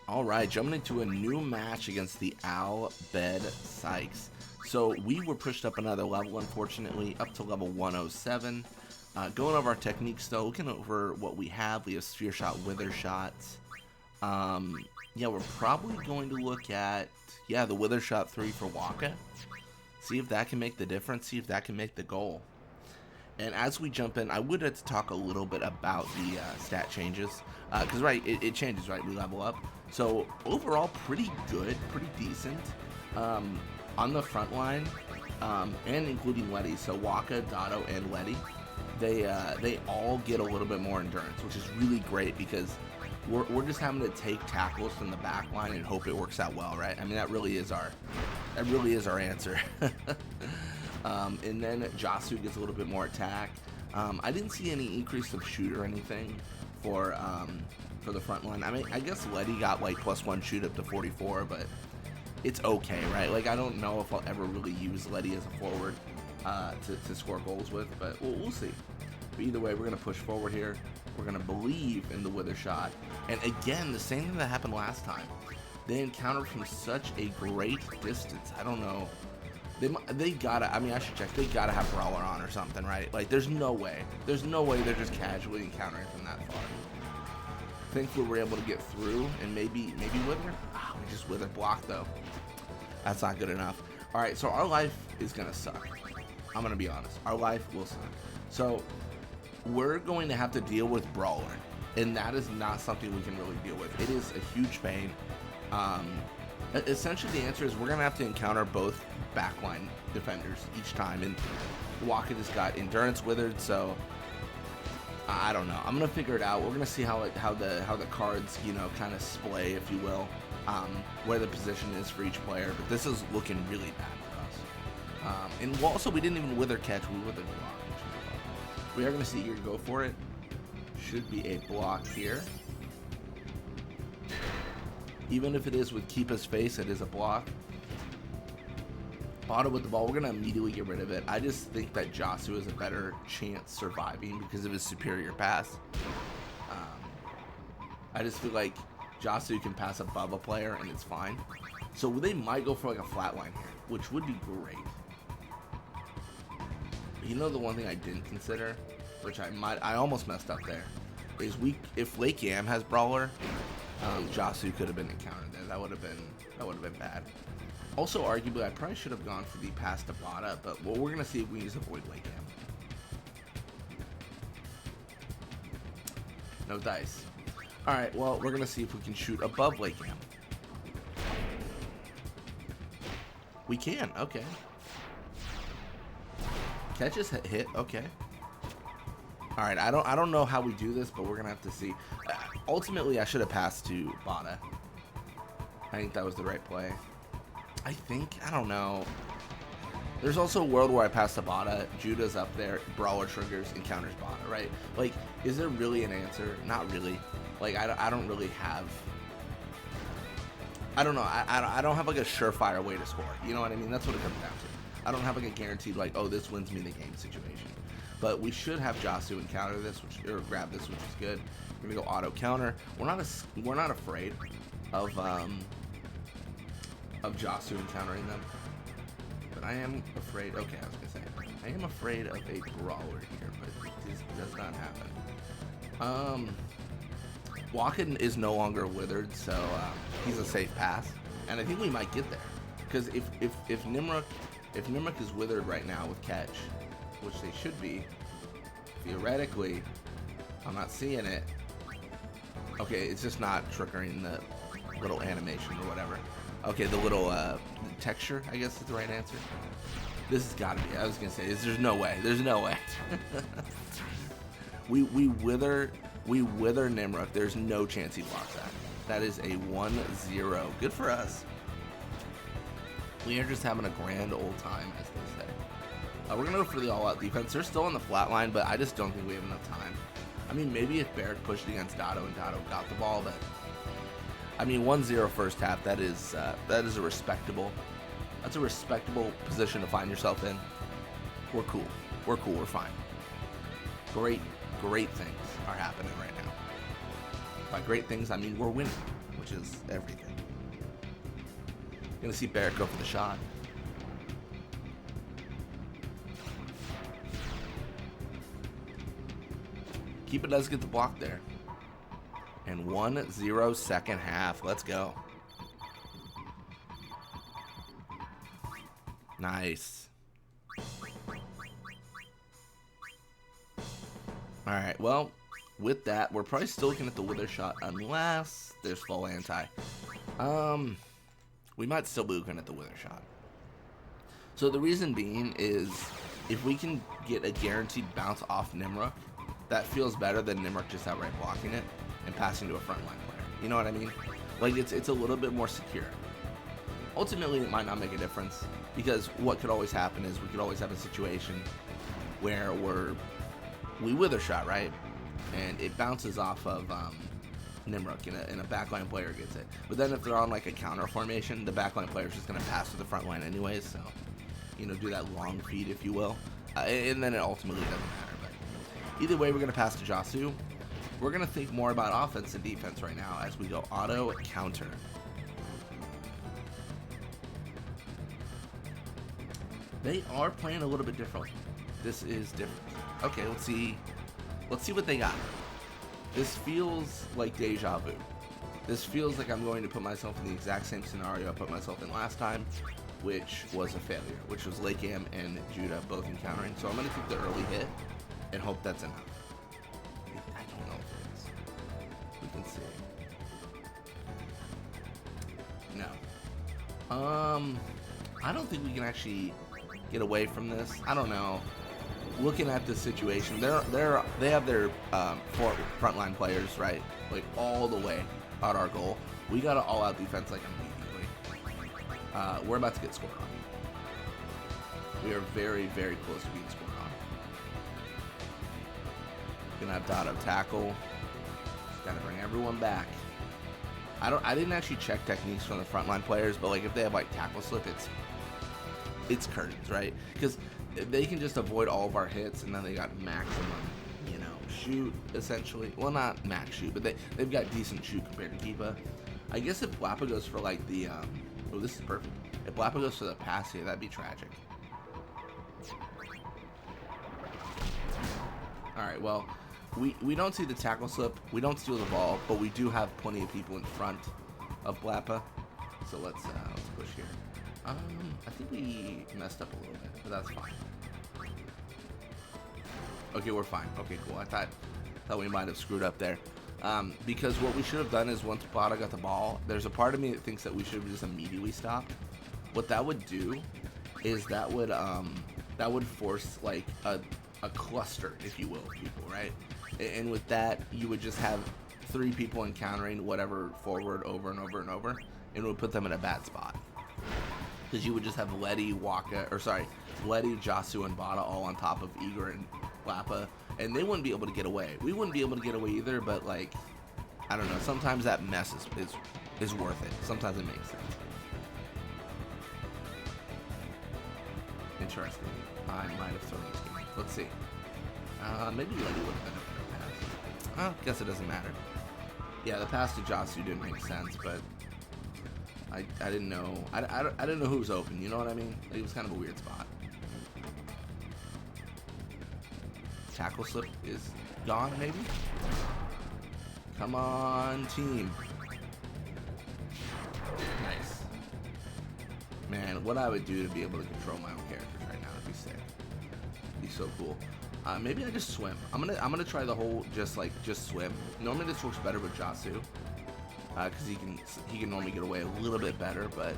All right, jumping into a new match against the Bhed Psyches. So we were pushed up another level, unfortunately, up to level 107. Going over our techniques, though, looking over what we have. We have Sphere Shot, Wither Shots. Yeah, we're probably going to look at, the Wither Shot 3 for Waka. See if that can make the difference, see if that can make the goal. And as we jump in, I would like to talk a little bit about the stat changes. Because, right, it changes, right? We level up. So, overall, pretty good, pretty decent. On the front line, and including Letty. So, Waka, Dotto, and Letty, they all get a little bit more endurance, which is really great because we're just having to take tackles from the back line and hope it works out well, right? I mean, that really is our answer. And then Jasu gets a little bit more attack. I didn't see any increase of shoot or anything for the front line. I mean, I guess Letty got like +1 shoot up to 44, but it's okay, right? Like, I don't know if I'll ever really use Letty as a forward to score goals with, but we'll see. But either way, we're going to push forward here. We're going to believe in the Wither Shot. And again, the same thing that happened last time. They encountered from such a great distance. I don't know. They gotta, I mean, I should check. They gotta have Brawler on or something, right? Like, there's no way. There's no way they're just casually encountering from that far. Thankfully, we're able to get through and maybe Wither. We just Wither block, though. That's not good enough. All right, so our life is gonna suck. I'm gonna be honest. Our life will suck. So, we're going to have to deal with Brawler. And that is not something we can really deal with. It is a huge pain. Essentially, the answer is we're going to have to encounter both backline defenders each time, and Waka just got endurance withered, so I don't know. I'm going to figure it out. We're going to see how the cards, kind of splay, if you will, where the position is for each player, but this is looking really bad for us. And also, we didn't even wither catch, we withered block. We are going to see here, go for it. Should be a block here. Even if it is with Keepa's face, it is a block. Auto with the ball, we're going to immediately get rid of it. I just think that Jasu has a better chance surviving because of his superior pass. I just feel like Jasu can pass above a player and it's fine. So they might go for like a flat line here, which would be great. You know, the one thing I didn't consider, which I almost messed up there, is if Lake Yam has Brawler, Jasu could have been encountered there. That would have been bad. Also, arguably, I probably should have gone for the pass to Bada, but we're gonna see if we can just avoid Lake Yam. No dice. All right. Well, we're gonna see if we can shoot above Lake Yam. We can. Okay. Catch is hit. Okay. All right. I don't know how we do this, but we're gonna have to see. Ultimately, I should have passed to Bada. I think that was the right play. I don't know. There's also a world where I pass to Bada, Judah's up there, Brawler triggers, encounters Bada, right? Like, is there really an answer? Not really. Like, I don't really have... I don't know. I don't have, like, a surefire way to score. You know what I mean? That's what it comes down to. I don't have, like, a guaranteed, like, oh, this wins me the game situation. But we should have Jasu encounter this, or grab this, which is good. We're gonna go auto counter. We're not afraid of Jasu encountering them, but I am afraid. Okay, I was gonna say I am afraid of a Brawler here, but it does not happen. Walken is no longer withered, so he's a safe pass, and I think we might get there because if Nimruk is withered right now with catch, which they should be, theoretically, I'm not seeing it. Okay, it's just not triggering the little animation or whatever. Okay, the little texture, I guess is the right answer. This has got to be. I was gonna say, there's no way. There's no way. we wither Nimruk. There's no chance he blocks that. That is a 1-0. Good for us. We are just having a grand old time, as they say. We're gonna go for the all-out defense. They're still on the flat line, but I just don't think we have enough time. I mean, maybe if Barrett pushed against Dotto and Dotto got the ball, but I mean, 1-0 first half. That is a respectable. That's a respectable position to find yourself in. We're cool. We're cool. We're fine. Great things are happening right now. By great things, I mean we're winning, which changes everything. Gonna see Barrett go for the shot. Keeper does get the block there. And 1-0 second half. Let's go. Nice. Alright, well, with that, we're probably still looking at the wither shot unless there's full anti. We might still be looking at the wither shot. So the reason being is if we can get a guaranteed bounce off Nimruk, that feels better than Nimruk just outright blocking it and passing to a frontline player. You know what I mean? Like, it's a little bit more secure. Ultimately, it might not make a difference because what could always happen is we could always have a situation where we wither shot, right? And it bounces off of Nimruk and a backline player gets it. But then if they're on like a counter formation, the backline player is just going to pass to the front line anyways. So, you know, do that long feed, if you will. And then it ultimately doesn't matter. But either way, we're going to pass to Jasu. We're going to think more about offense and defense right now as we go auto counter. They are playing a little bit differently. This is different. Okay, let's see what they got. This feels like deja vu. This feels like I'm going to put myself in the exact same scenario I put myself in last time, which was a failure, which was Lakeham and Judah both encountering. So I'm going to take the early hit and hope that's enough. I don't know if it is. We can see. No. I don't think we can actually get away from this. I don't know. Looking at this situation, they have their four frontline players, right? Like all the way at our goal. We got an all-out defense like immediately. We're about to get scored on. We are very, very close to being scored on. Gonna have Dotto tackle. Just gotta bring everyone back. I didn't actually check techniques from the frontline players, but like if they have like tackle slip, it's curtains, right? Because they can just avoid all of our hits, and then they got maximum, you know, shoot, essentially. Well, not max shoot, but they've got decent shoot compared to Kiba. I guess if Blappa goes for, like, the, oh, this is perfect. If Blappa goes for the pass here, that'd be tragic. Alright, well, we don't see the tackle slip, we don't steal the ball, but we do have plenty of people in front of Blappa. So let's push here. I think we messed up a little bit, but that's fine. Okay, we're fine. Okay, cool. I thought we might have screwed up there. Because what we should have done is once Plata got the ball, there's a part of me that thinks that we should have just immediately stopped. What that would do is that would force like a cluster, if you will, of people, right? And with that, you would just have 3 people encountering whatever forward over and over and over, and it would put them in a bad spot. Because you would just have Letty, Jasu, and Bada all on top of Igor and Lappa, and they wouldn't be able to get away. We wouldn't be able to get away either, but like, I don't know, sometimes that mess is worth it. Sometimes it makes sense. Interesting. I might have thrown this game. Let's see. Maybe Letty would have been a better pass. I guess it doesn't matter. Yeah, the pass to Jasu didn't make sense, but I didn't know. I didn't know who was open. You know what I mean? It was kind of a weird spot. Tackle slip is gone, maybe? Come on, team. Nice. Man, what I would do to be able to control my own characters right now would be sick. It'd be so cool. Maybe I just swim. I'm gonna try the whole just swim. Normally this works better with Jasu. Because he can normally get away a little bit better, but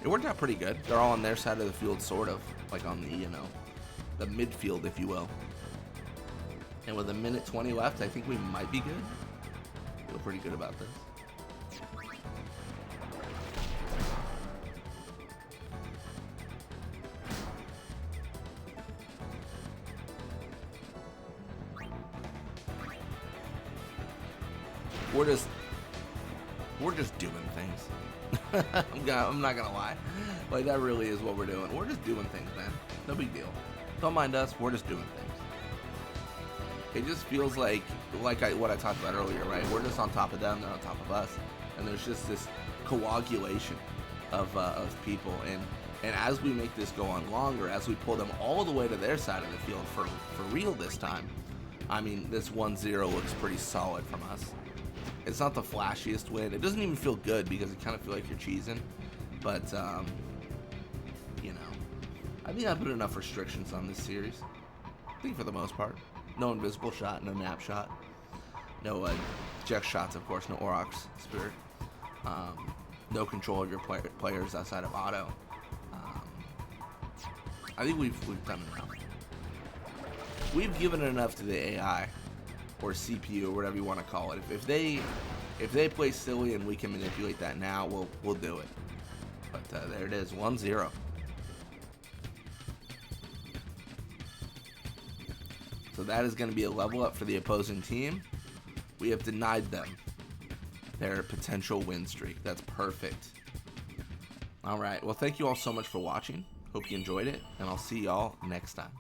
it worked out pretty good. They're all on their side of the field, sort of, like on the, you know, the midfield, if you will. And with 1:20 left, I think we might be good. Feel pretty good about this. We're just doing things. I'm not gonna lie. Like, that really is what we're doing. We're just doing things, man. No big deal. Don't mind us. We're just doing things. It just feels like what I talked about earlier, right? We're just on top of them. They're on top of us. and there's just this coagulation of people, and as we make this go on longer, as we pull them all the way to their side of the field for real this time, I mean, this 1-0 looks pretty solid from us. It's not the flashiest win. It doesn't even feel good because it kind of feel like you're cheesing, but you know, I think I put enough restrictions on this series. I think for the most part, no invisible shot, no nap shot, no eject shots, of course, no Aurochs spirit, no control of your players outside of auto. I think we've done enough. We've given enough to the AI or CPU or whatever you want to call it. If they play silly and we can manipulate that now, we'll do it. But there it is, 1-0. So that is going to be a level up for the opposing team. We have denied them their potential win streak. That's perfect. All right. Well, thank you all so much for watching. Hope you enjoyed it, and I'll see y'all next time.